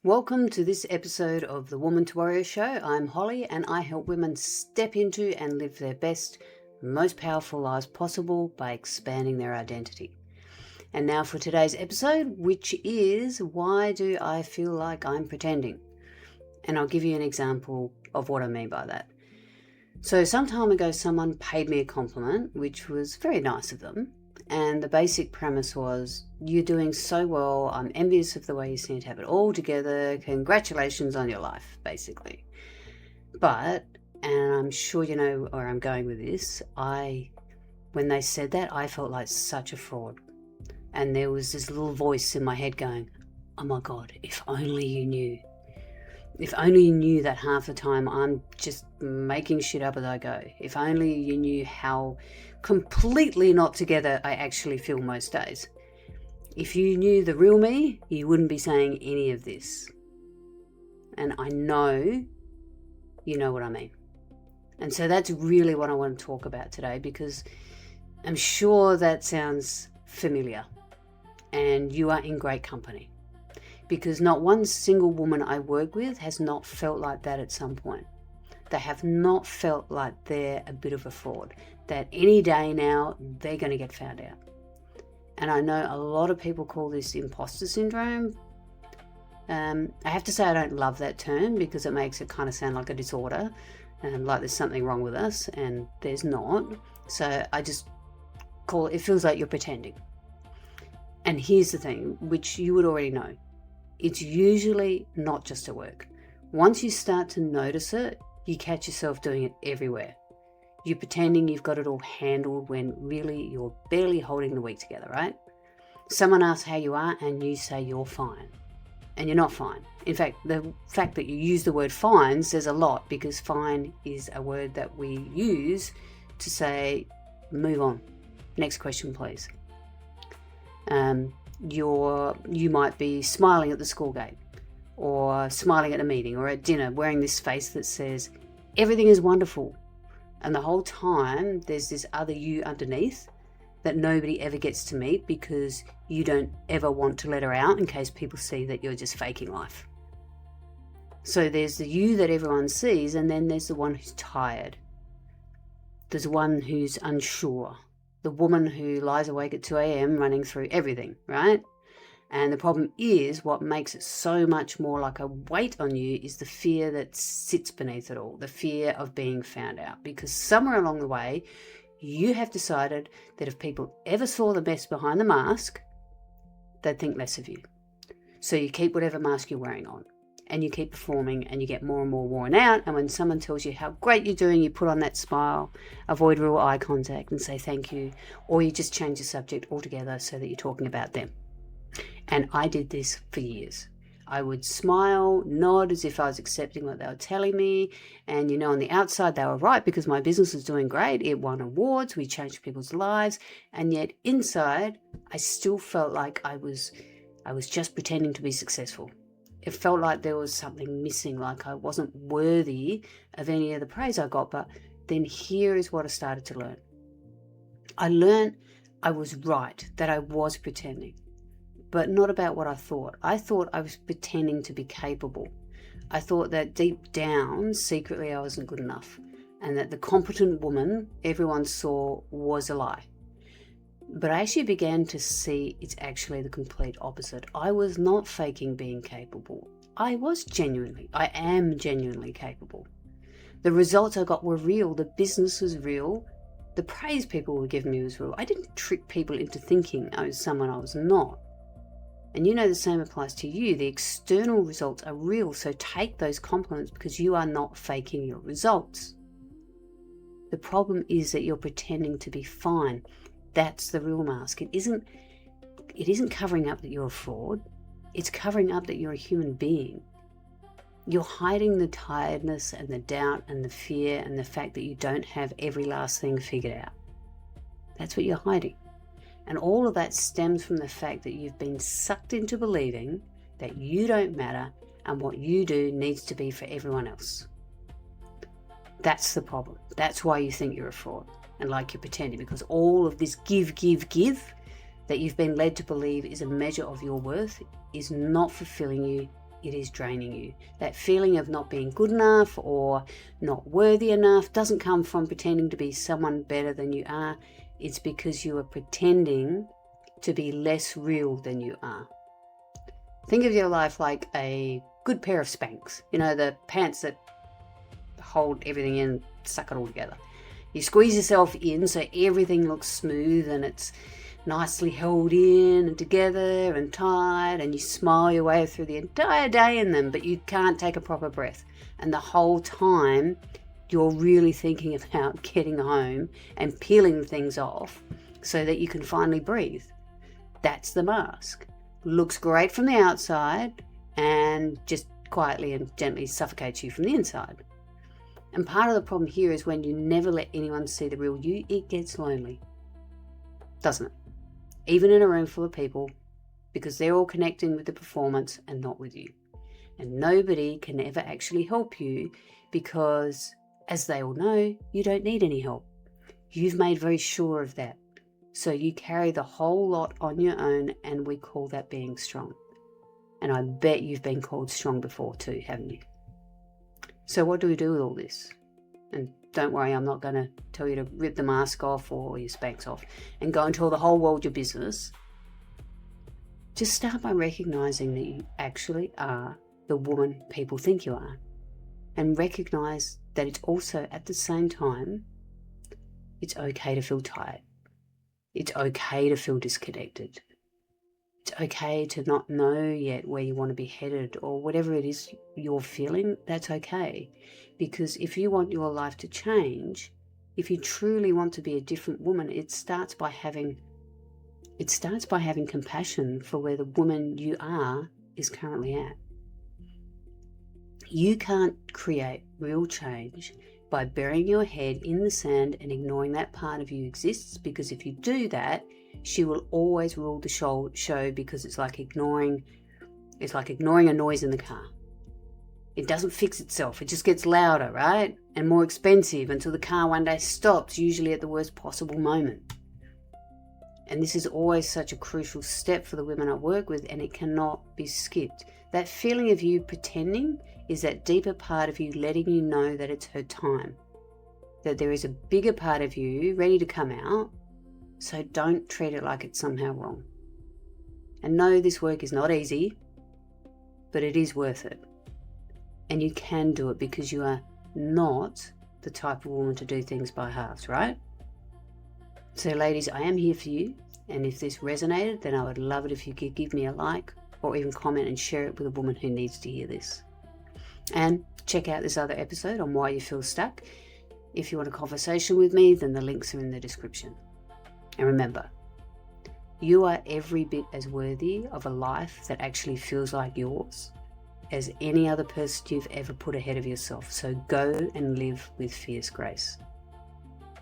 Welcome to this episode of the Woman to Warrior Show. I'm Holly and I help women step into and live their best, most powerful lives possible by expanding their identity. And now for today's episode, which is why do I feel like I'm pretending? And I'll give you an example of what I mean by that. So some time ago, someone paid me a compliment, which was very nice of them. And the basic premise was, you're doing so well, I'm envious of the way you seem to have it all together, congratulations on your life, basically. But, and I'm sure you know where I'm going with this, when they said that, I felt like such a fraud. And there was this little voice in my head going, oh my God, if only you knew. If only you knew that half the time I'm just making shit up as I go. If only you knew how completely not together I actually feel most days. If you knew the real me, you wouldn't be saying any of this. And I know you know what I mean. And so that's really what I want to talk about today, because I'm sure that sounds familiar and you are in great company. Because not one single woman I work with has not felt like that at some point. They have not felt like they're a bit of a fraud, that any day now they're going to get found out. And I know a lot of people call this imposter syndrome. I have to say I don't love that term because it makes it kind of sound like a disorder, like there's something wrong with us, and there's not. So I just call it feels like you're pretending. And here's the thing, which you would already know. It's usually not just at work. Once you start to notice it, you catch yourself doing it everywhere. You're pretending you've got it all handled when really you're barely holding the week together, right? Someone asks how you are and you say you're fine. And you're not fine. In fact, the fact that you use the word fine says a lot, because fine is a word that we use to say, move on. Next question, please. You might be smiling at the school gate, or smiling at a meeting or at dinner, wearing this face that says everything is wonderful, and the whole time there's this other you underneath that nobody ever gets to meet because you don't ever want to let her out in case people see that you're just faking life. So there's the you that everyone sees, and then there's the one who's tired. There's one who's unsure. The woman who lies awake at 2 a.m. running through everything, right? And the problem is, what makes it so much more like a weight on you is the fear that sits beneath it all, the fear of being found out. Because somewhere along the way, you have decided that if people ever saw the mess behind the mask, they'd think less of you. So you keep whatever mask you're wearing on, and you keep performing, and you get more and more worn out. And when someone tells you how great you're doing, you put on that smile, avoid real eye contact and say thank you, or you just change the subject altogether so that you're talking about them. And I did this for years. I would smile, nod as if I was accepting what they were telling me. And, on the outside, they were right because my business was doing great. It won awards. We changed people's lives. And yet inside, I still felt like I was just pretending to be successful. It felt like there was something missing, like I wasn't worthy of any of the praise I got. But then here is what I started to learn. I learned I was right, that I was pretending. But not about what I thought. I thought I was pretending to be capable. I thought that deep down, secretly, I wasn't good enough, and that the competent woman everyone saw was a lie. But I actually began to see it's actually the complete opposite. I was not faking being capable. I am genuinely capable. The results I got were real. The business was real. The praise people were giving me was real. I didn't trick people into thinking I was someone I was not. And the same applies to you. The external results are real, so take those compliments because you are not faking your results. The problem is that you're pretending to be fine. That's the real mask. It isn't covering up that you're a fraud. It's covering up that you're a human being. You're hiding the tiredness and the doubt and the fear and the fact that you don't have every last thing figured out. That's what you're hiding. And all of that stems from the fact that you've been sucked into believing that you don't matter and what you do needs to be for everyone else. That's the problem. That's why you think you're a fraud and like you're pretending, because all of this give that you've been led to believe is a measure of your worth is not fulfilling you it is draining you. That feeling of not being good enough or not worthy enough doesn't come from pretending to be someone better than you are. It's because you are pretending to be less real than you are. Think of your life like a good pair of Spanx. You know, the pants that hold everything in, suck it all together. You squeeze yourself in so everything looks smooth and it's nicely held in and together and tight, and you smile your way through the entire day in them, but you can't take a proper breath. And the whole time you're really thinking about getting home and peeling things off so that you can finally breathe. That's the mask. Looks great from the outside and just quietly and gently suffocates you from the inside. And part of the problem here is when you never let anyone see the real you, it gets lonely, doesn't it? Even in a room full of people, because they're all connecting with the performance and not with you. And nobody can ever actually help you because, as they all know, you don't need any help. You've made very sure of that. So you carry the whole lot on your own, and we call that being strong. And I bet you've been called strong before too, haven't you? So what do we do with all this? And don't worry, I'm not going to tell you to rip the mask off or your Spanx off and go and tell the whole world your business. Just start by recognizing that you actually are the woman people think you are. And recognize that it's also, at the same time, it's okay to feel tired. It's okay to feel disconnected. It's okay to not know yet where you want to be headed, or whatever it is you're feeling, that's okay. Because if you want your life to change, if you truly want to be a different woman, it starts by having compassion for where the woman you are is currently at. You can't create real change by burying your head in the sand and ignoring that part of you exists, because if you do that, she will always rule the show because it's like ignoring a noise in the car. It doesn't fix itself. It just gets louder, right? And more expensive until the car one day stops, usually at the worst possible moment. And this is always such a crucial step for the women I work with, and it cannot be skipped. That feeling of you pretending is that deeper part of you letting you know that it's her time, that there is a bigger part of you ready to come out. So don't treat it like it's somehow wrong. And no, this work is not easy, but it is worth it. And you can do it because you are not the type of woman to do things by halves, right? So ladies, I am here for you. And if this resonated, then I would love it if you could give me a like or even comment and share it with a woman who needs to hear this. And check out this other episode on why you feel stuck. If you want a conversation with me, then the links are in the description. And remember, you are every bit as worthy of a life that actually feels like yours as any other person you've ever put ahead of yourself. So go and live with fierce grace.